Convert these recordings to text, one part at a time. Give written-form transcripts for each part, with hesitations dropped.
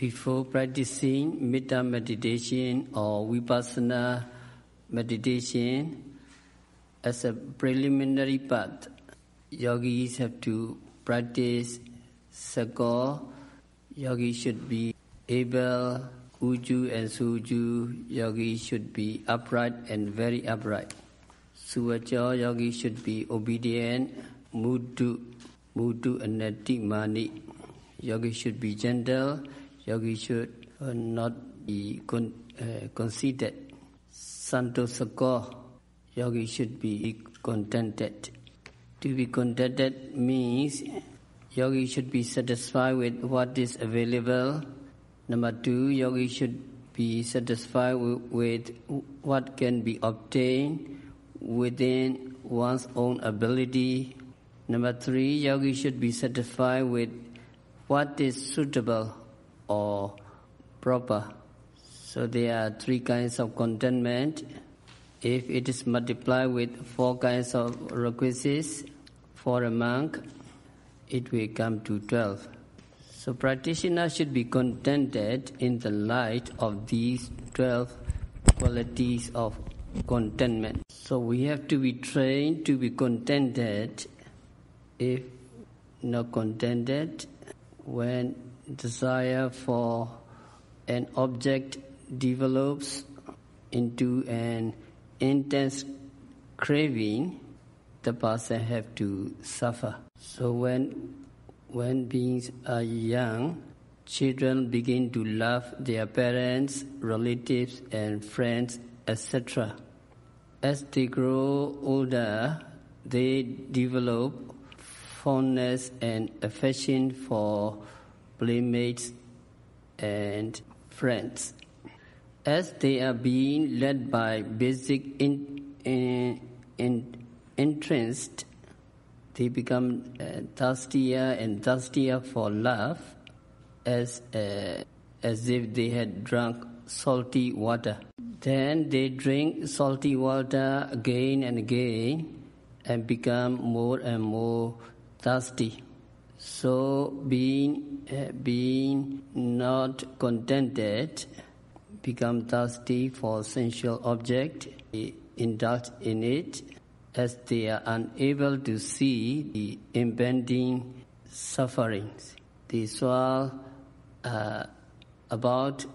Before practicing metta meditation or vipassana meditation, as a preliminary part, yogis have to practice sakor. Yogis should be able, uju and suju. Yogis should be upright and very upright. Suvacho, yogis should be obedient, muddu and natimani. Yogis should be gentle. Yogi should not be conceited. Santosako, yogi should be contented. To be contented means yogi should be satisfied with what is available. Number 2, yogi should be satisfied with what can be obtained within one's own ability. Number 3, yogi should be satisfied with what is suitable or proper. So there are 3 kinds of contentment. If it is multiplied with 4 kinds of requisites for a monk, it will come to 12. So practitioner should be contented in the light of these 12 qualities of contentment. So we have to be trained to be contented. If not contented, when desire for an object develops into an intense craving, the person have to suffer. So when beings are young, children begin to love their parents, relatives and friends, etc. As they grow older, they develop fondness and affection for playmates and friends. As they are being led by basic interest, they become thirstier and thirstier for love, as if they had drunk salty water. Then they drink salty water again and again and become more and more thirsty. So being not contented, become thirsty for sensual object, they indulge in it as they are unable to see the impending sufferings. They swirl about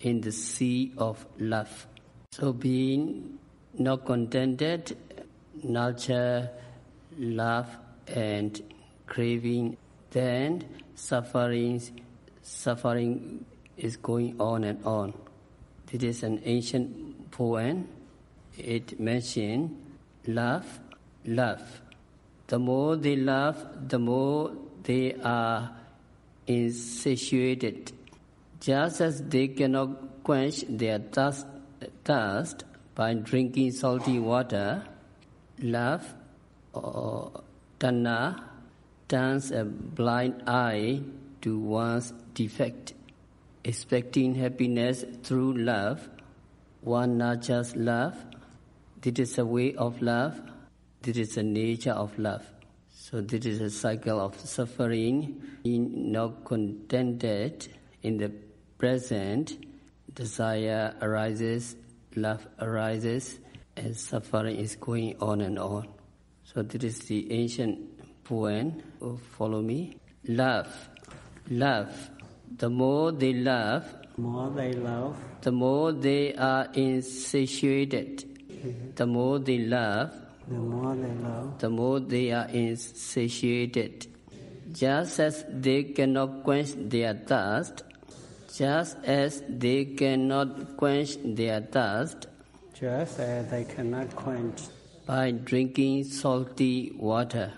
in the sea of love. So being not contented, nurture love and craving, then suffering is going on and on. This is an ancient poem. It mentions love. The more they love, the more they are insatiated. Just as they cannot quench their thirst by drinking salty water, love or tanha turns a blind eye to one's defect. Expecting happiness through love, one nurtures love. This is a way of love. This is the nature of love. So this is a cycle of suffering. Being not contented in the present, desire arises, love arises, and suffering is going on and on. So this is the ancient poem. Follow me. Love. The more they love, the more they are insatiated. The more they love, the more they are insatiated. Just as they cannot quench their thirst, by drinking salty water.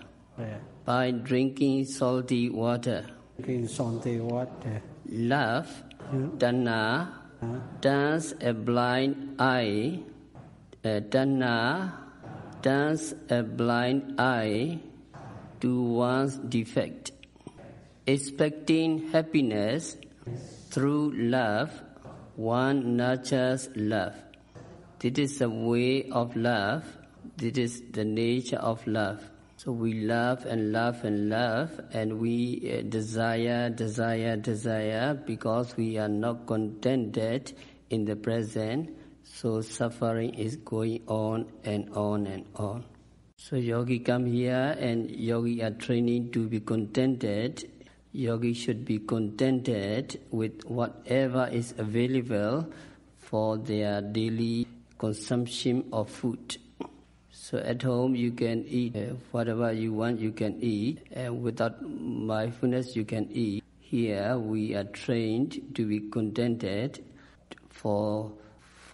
Love, tanha, turns a blind eye. To one's defect. Expecting happiness through love, one nurtures love. This is the way of love. This is the nature of love. So we love and love and love, and we desire because we are not contented in the present. So suffering is going on and on and on. So yogi come here and yogi are training to be contented. Yogi should be contented with whatever is available for their daily consumption of food. So at home you can eat whatever you want, you can eat, and without mindfulness you can eat. Here we are trained to be contented for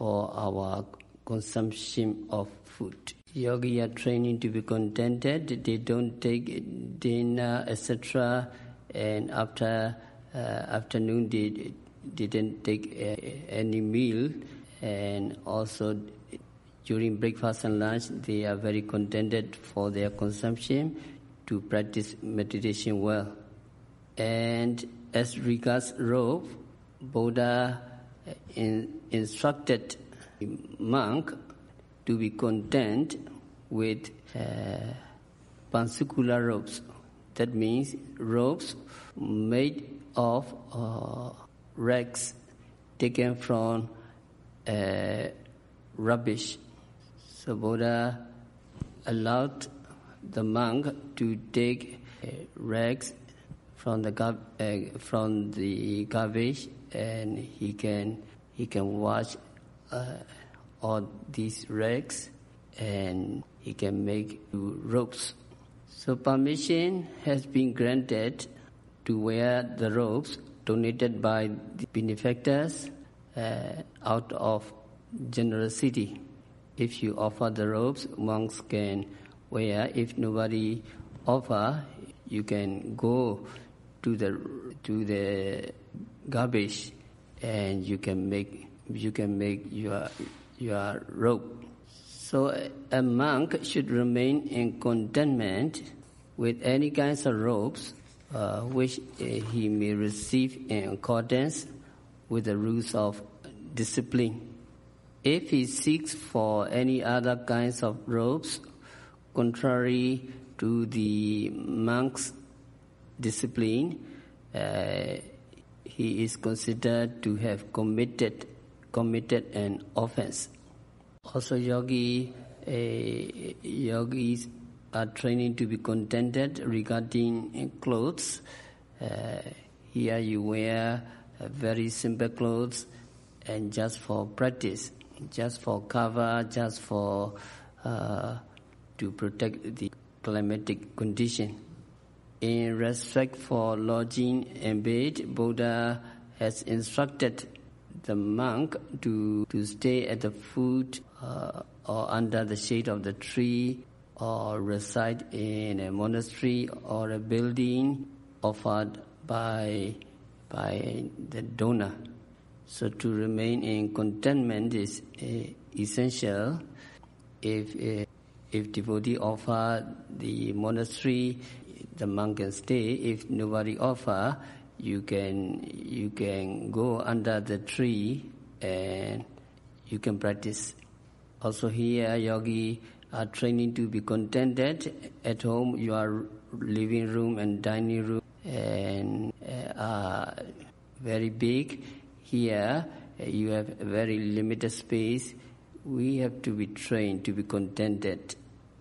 our consumption of food. Yogi are training to be contented. They don't take dinner, etc. And after afternoon they didn't take any meal, and also during breakfast and lunch they are very contented for their consumption to practice meditation well. And as regards robe, Buddha instructed monk to be content with pansukula robes. That means robes made of rags taken from rubbish. So Buddha allowed the monk to take rags from the garbage, and he can wash all these rags, and he can make robes. So permission has been granted to wear the robes donated by the benefactors out of generosity. If you offer the robes, monks can wear. If nobody offer, you can go to the garbage and you can make your robe. So a monk should remain in contentment with any kinds of robes which he may receive in accordance with the rules of discipline. If he seeks for any other kinds of robes contrary to the monk's discipline, he is considered to have committed an offense. Also, yogis are training to be contented regarding clothes. Here you wear very simple clothes, and just for practice, just for cover, just for to protect the climatic condition. In respect for lodging and bed, Buddha has instructed the monk to stay at the foot or under the shade of the tree, or reside in a monastery or a building offered by the donor. So to remain in contentment is essential. If devotee offer the monastery, the monk can stay. If nobody offer, you can go under the tree and you can practice. Also here, yogi are training to be contented. At home, your living room and dining room and are very big. Here, you have a very limited space. We have to be trained to be contented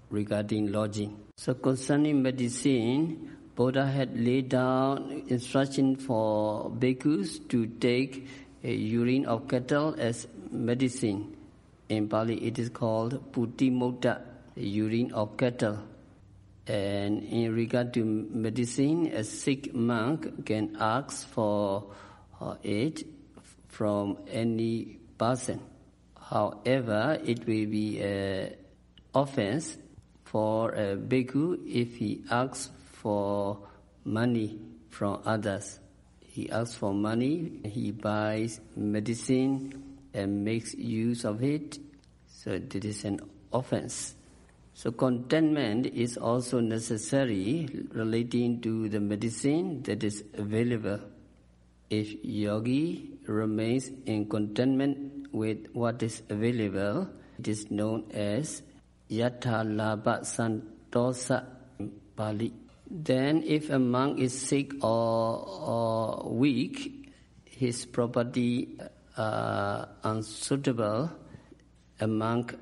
regarding lodging. So concerning medicine, Buddha had laid down instruction for bhikkhus to take urine of cattle as medicine. In Pali, it is called putimodda, urine of cattle. And in regard to medicine, a sick monk can ask for it from any person. However, it will be an offense for a bhikkhu if he asks for money from others. He asks for money, he buys medicine and makes use of it, so this is an offense. So contentment is also necessary relating to the medicine that is available. If yogi remains in contentment with what is available, it is known as yatha labha santosa. Pali. Then if a monk is sick or weak, his property unsuitable, a monk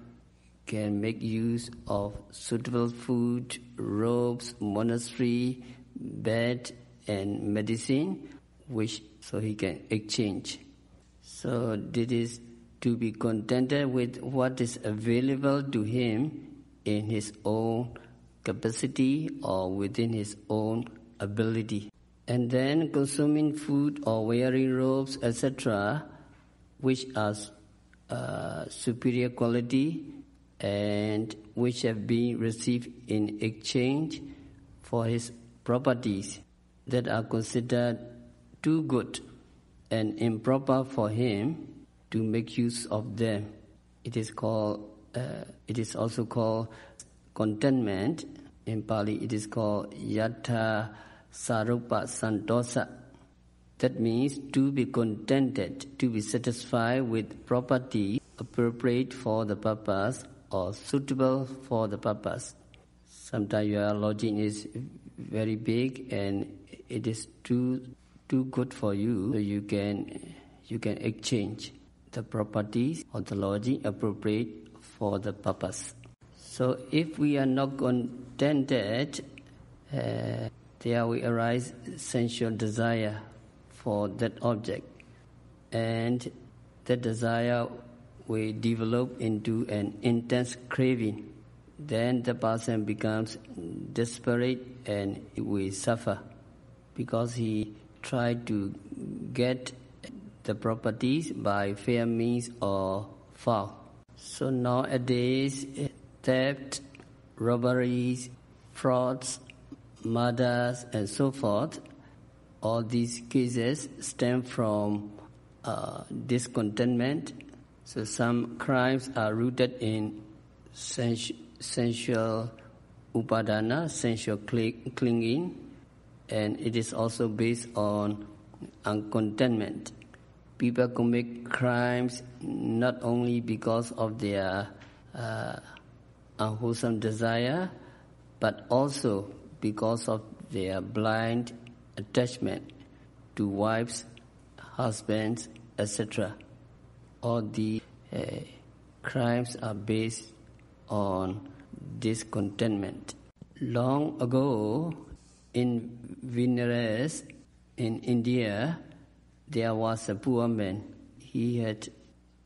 can make use of suitable food, robes, monastery, bed, and medicine, which so he can exchange. So this is to be contented with what is available to him in his own capacity or within his own ability. And then consuming food or wearing robes, etc., which are superior quality and which have been received in exchange for his properties that are considered too good and improper for him to make use of them. It is also called contentment. In Pali, it is called yatha sarupa santosa. That means to be contented, to be satisfied with property appropriate for the purpose or suitable for the purpose. Sometimes your lodging is very big and it is too good for you, so you can exchange the properties of the lodging appropriate for the purpose. So if we are not contented, there will arise sensual desire for that object, and that desire will develop into an intense craving. Then the person becomes desperate and he will suffer because he tried to get the properties by fair means or foul. So nowadays, theft, robberies, frauds, murders, and so forth, all these cases stem from discontentment. So some crimes are rooted in sensual upadana, sensual clinging, and it is also based on uncontentment. People commit crimes not only because of their unwholesome desire, but also because of their blind attachment to wives, husbands, etc. All the crimes are based on discontentment. Long ago, in Vinares, in India, there was a poor man. He had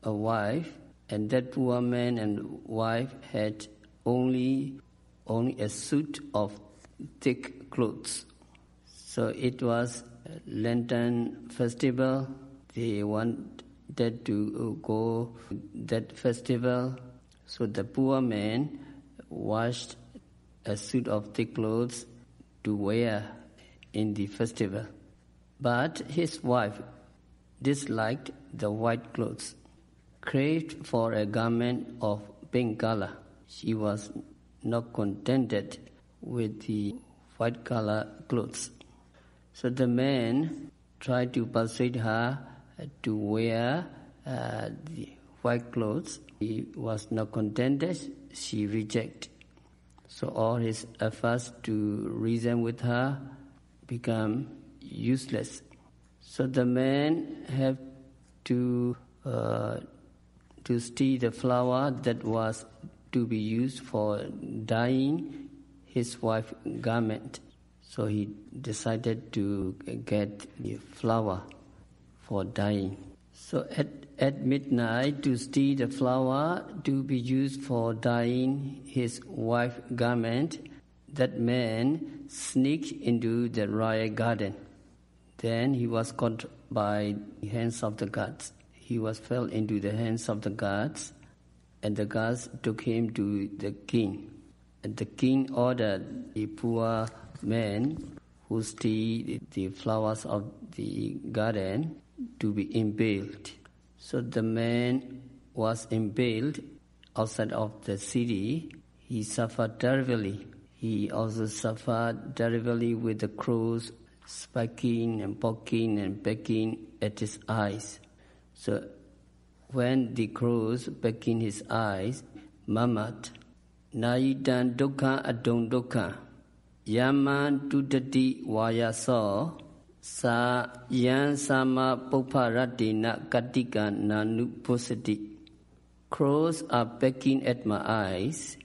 a wife, and that poor man and wife had only a suit of thick clothes. So it was a Lenten festival. They wanted to go to that festival. So the poor man washed a suit of thick clothes to wear in the festival. But his wife disliked the white clothes, craved for a garment of pink color. She was not contented with the white color clothes. So the man tried to persuade her to wear the white clothes. He was not contented. She rejected. So all his efforts to reason with her become useless. So the man had to steal the flour that was to be used for dyeing his wife's garment. So he decided to get the flour for dyeing. So at midnight, to steal the flour to be used for dyeing his wife's garment, that man sneaked into the royal garden. Then he was caught by the hands of the guards. He fell into the hands of the guards, and the guards took him to the king. And the king ordered the poor man who stole the flowers of the garden to be impaled. So the man was impaled outside of the city. He suffered terribly. He also suffered terribly with the crows spiking and poking and pecking at his eyes. So when the crows pecking his eyes murmured, Nayitan Dukkha Adon Dukkha, Yaman Tudati Vayaso Sa Yan Sama Poparatina Katika Nanu Positi. Crows are pecking at my eyes.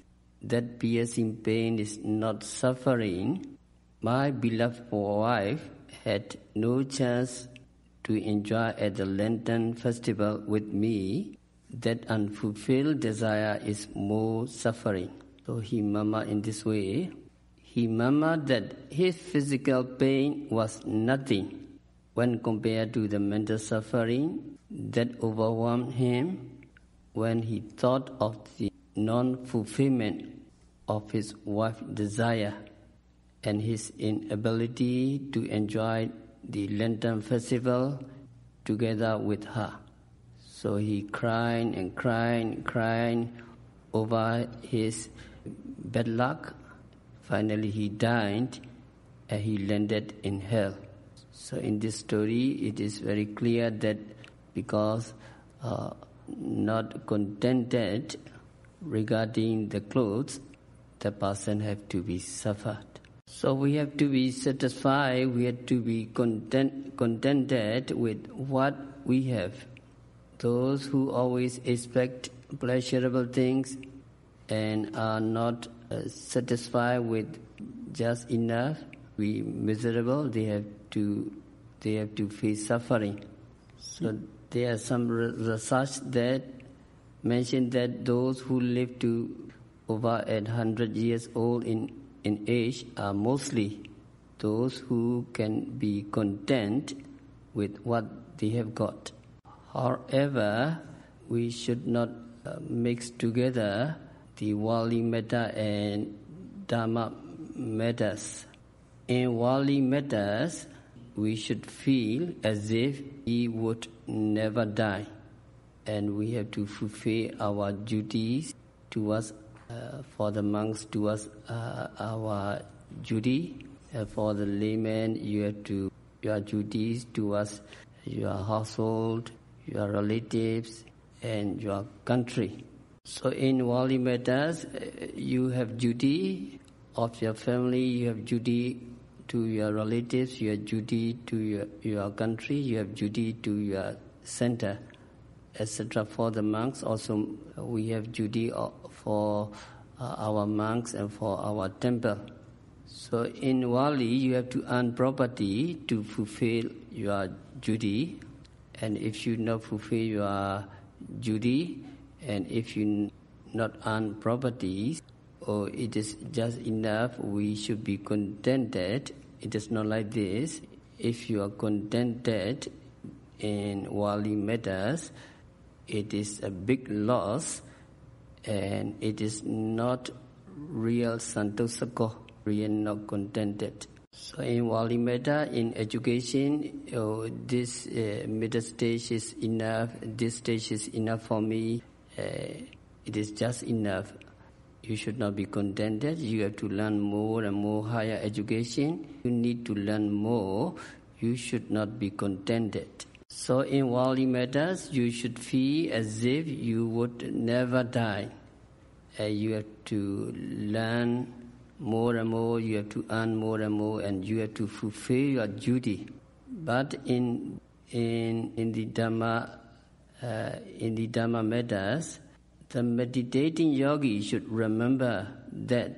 That piercing pain is not suffering. My beloved wife had no chance to enjoy at the Lenten festival with me. That unfulfilled desire is more suffering. So he murmured in this way. He murmured that his physical pain was nothing when compared to the mental suffering that overwhelmed him when he thought of the non-fulfillment of his wife's desire and his inability to enjoy the Lenten festival together with her. So he cried and cried over his bad luck. Finally he died and he landed in hell. So in this story it is very clear that because not contented regarding the clothes, the person have to be suffered. So we have to be satisfied, we have to be contented with what we have. Those who always expect pleasurable things and are not satisfied with just enough, be miserable, they have to face suffering. So there are some research that mention that those who live to over 100 years old in age are mostly those who can be content with what they have got. However, we should not mix together the worldly matter and Dharma matters. In worldly matters, we should feel as if we would never die, and we have to fulfill our duties towards for the monks towards our duty. For the layman, you have to your duties towards your household, your relatives, and your country. So in worldly matters, you have duty of your family, you have duty to your relatives, you have duty to your country, you have duty to your center, etc. For the monks also, we have duty for our monks and for our temple. So in worldly, you have to earn property to fulfill your duty, and if you not fulfill your duty, and if you not earn properties, or it is just enough, we should be contented. It is not like this. If you are contented in worldly matters, it is a big loss, and it is not real santosako, real not contented. So in worldly matter, in education, this middle stage is enough, this stage is enough for me, it is just enough. You should not be contented. You have to learn more and more higher education. You need to learn more. You should not be contented. So in worldly matters, you should feel as if you would never die. You have to learn more and more. You have to earn more and more, and you have to fulfill your duty. But in the Dhamma matters, the meditating yogi should remember that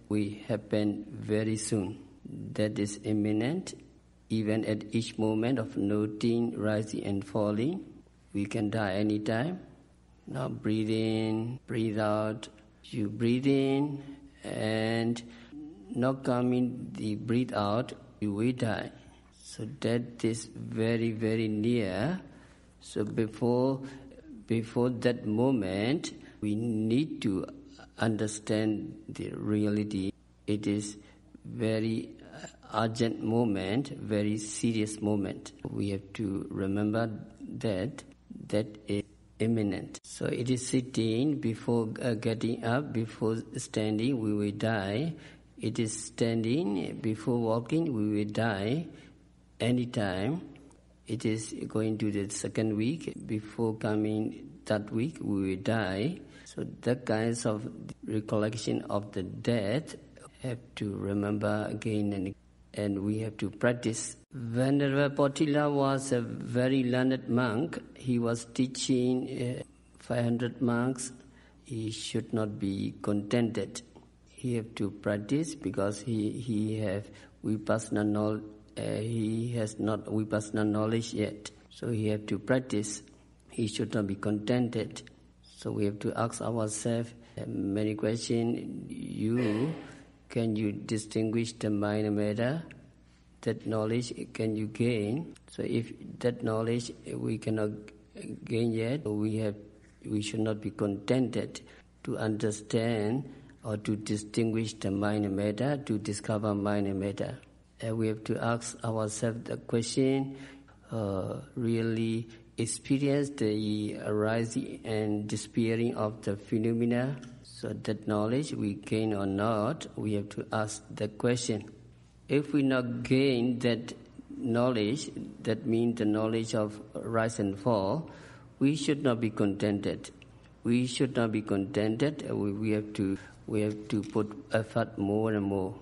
will happen very soon. That is imminent. Even at each moment of noting, rising and falling, we can die anytime. Now breathe in, breathe out. You breathe in and not coming the breathe out, you will die. So that is very, very near. So before that moment, we need to understand the reality. It is very urgent moment, very serious moment. We have to remember that is imminent. So it is sitting, before getting up, before standing, we will die. It is standing, before walking, we will die anytime. It is going to the second week, before coming that week, we will die. So that kinds of recollection of the death have to remember again and we have to practice. Venerable Potila was a very learned monk. He was teaching 500 monks. He should not be contented. He have to practice because he have vipassana knowledge. He has not vipassana knowledge yet, so he have to practice. He should not be contented. So we have to ask ourselves many questions. Can you distinguish the mind and matter? That knowledge can you gain? So if that knowledge we cannot gain yet, we should not be contented to understand or to distinguish the mind and matter, to discover mind and matter. We have to ask ourselves the question, really experience the arising and disappearing of the phenomena. So that knowledge we gain or not, we have to ask the question. If we not gain that knowledge, that means the knowledge of rise and fall, we should not be contented. We should not be contented. We have to put effort more and more.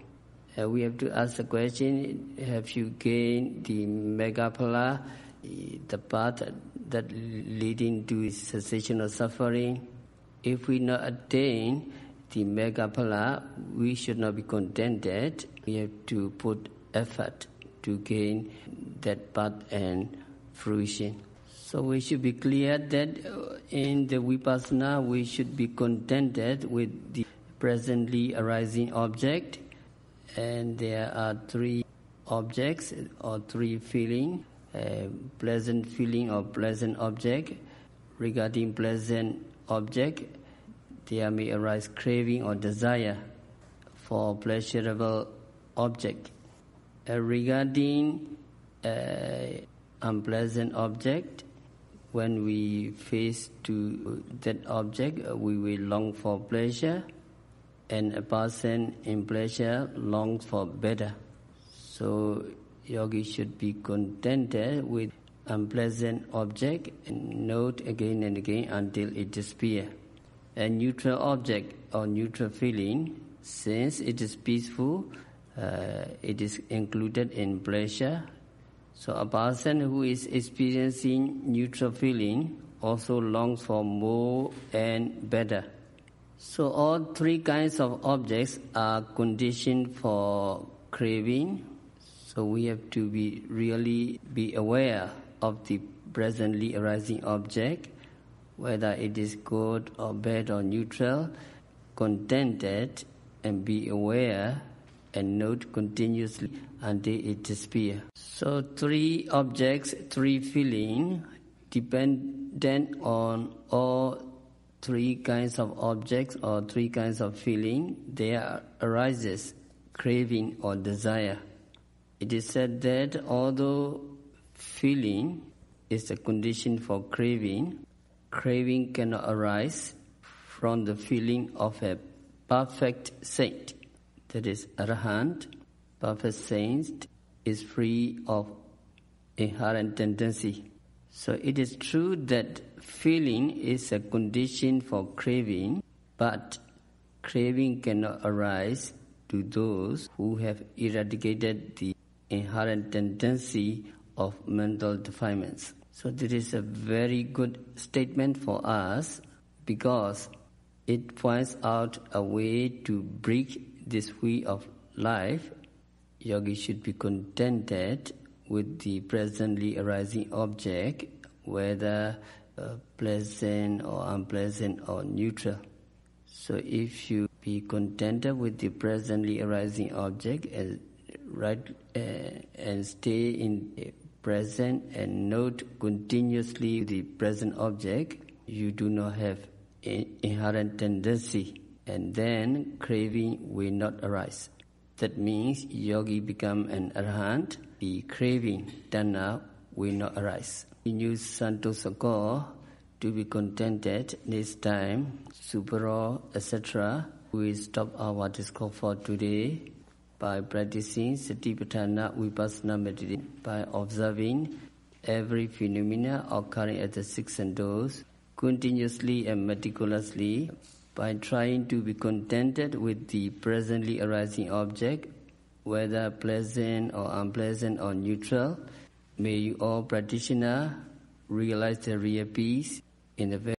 We have to ask the question: have you gained the Megaphala, the path that leading to cessation of suffering? If we not attain the Megaphala, we should not be contented. We have to put effort to gain that path and fruition. So we should be clear that in the Vipassana we should be contented with the presently arising object, and there are three objects or three feelings, pleasant feeling or pleasant object. Regarding pleasant object, there may arise craving or desire for pleasurable object. Regarding unpleasant object, when we face to that object, we will long for pleasure, and a person in pleasure longs for better. So yogi should be contented with unpleasant object and note again and again until it disappears. A neutral object or neutral feeling, since it is peaceful, it is included in pleasure. So a person who is experiencing neutral feeling also longs for more and better. So all three kinds of objects are conditioned for craving. So we have to really be aware of the presently arising object, whether it is good or bad or neutral, contented, and be aware and note continuously until it disappears. So three objects, three feelings, dependent on all three kinds of objects or three kinds of feeling, there arises craving or desire. It is said that although feeling is a condition for craving, craving cannot arise from the feeling of a perfect saint. That is, Arahant, perfect saint, is free of inherent tendency. So it is true that feeling is a condition for craving, but craving cannot arise to those who have eradicated the inherent tendency of mental defilements. So this is a very good statement for us because it points out a way to break this way of life. Yogi should be contented with the presently arising object, whether pleasant or unpleasant or neutral. So if you be contented with the presently arising object and stay in the present and note continuously the present object, you do not have inherent tendency, and then craving will not arise. That means yogi become an arahant, the craving, tanha, will not arise. In use Santosako to be contented next time, Supero, etc. We will stop our discourse for today by practicing Satipatthana Vipassana meditation, by observing every phenomena occurring at the six senses continuously and meticulously, by trying to be contented with the presently arising object, whether pleasant or unpleasant or neutral. May you all practitioners realize the real peace in the